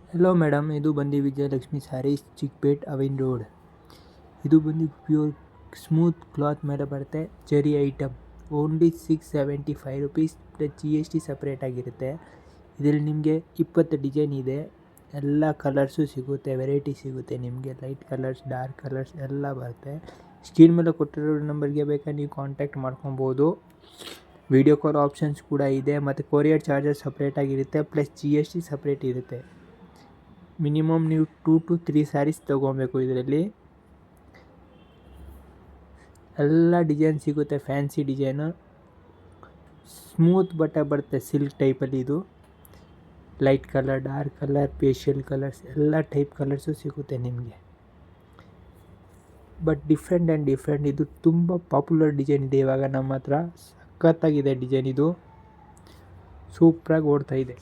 Hello madam, ಇದು ಬಂದು Vijayalakshmi saris, Chickpet, Avin road. ಇದು ಬಂದು ಪ್ಯೂರ್ ಸ್ಮೂತ್ ಕ್ಲಾತ್ ಮೇಲೆ ಬರುತ್ತೆ. ಜರಿ item only 675 rupees plus GST separate ಆಗಿರುತ್ತೆ. ಇದರಲ್ಲಿ ನಿಮಗೆ 20 ಡಿಸೈನ್ ಇದೆ. ಎಲ್ಲ ಕಲರ್ಸು ಸಿಗುತ್ತೆ, ವೆರೈಟಿ ಸಿಗುತ್ತೆ ನಿಮಗೆ. ಲೈಟ್ ಕಲರ್ಸ್, ಡಾರ್ಕ್ ಕಲರ್ಸ್ ಎಲ್ಲ ಬರುತ್ತೆ. ಸ್ಕ್ರೀನ್ ಮೇಲೆ ಕೊಟ್ಟಿರೋ ನಂಬರ್ಗೆ ಬೇಕಾದ್ರೆ ನೀವು ಕಾಂಟ್ಯಾಕ್ಟ್ ಮಾಡ್ಕೊಬೋದು. ವಿಡಿಯೋ ಕಾಲ್ ಆಪ್ಷನ್ಸ್ ಕೂಡ ಇದೆ, ಮತ್ತು ಕೊರಿಯರ್ ಚಾರ್ಜಸ್ ಸಪ್ರೇಟಾಗಿರುತ್ತೆ, ಪ್ಲಸ್ GST ಸಪ್ರೇಟ್ ಇರುತ್ತೆ. ಮಿನಿಮಮ್ ನೀವು 2 to 3 ಸ್ಯಾರೀಸ್ ತೊಗೊಬೇಕು. ಇದರಲ್ಲಿ ಎಲ್ಲ ಡಿಸೈನ್ ಸಿಗುತ್ತೆ, ಫ್ಯಾನ್ಸಿ ಡಿಸೈನು. ಸ್ಮೂತ್ ಬಟ್ಟೆ ಬರುತ್ತೆ, ಸಿಲ್ಕ್ ಟೈಪಲ್ಲಿ. ಇದು light colour, dark colour, facial colours ಎಲ್ಲ ಟೈಪ್ ಕಲರ್ಸು ಸಿಗುತ್ತೆ ನಿಮಗೆ. ಬಟ್ ಡಿಫ್ರೆಂಟ್ ಇದು ತುಂಬ ಪಾಪ್ಯುಲರ್ ಡಿಸೈನ್ ಇದೆ ಇವಾಗ ನಮ್ಮ ಹತ್ರ. ಸಖತ್ತಾಗಿದೆ ಡಿಸೈನ್, ಇದು ಸೂಪ್ರಾಗಿ ಓಡ್ತಾ ಇದೆ.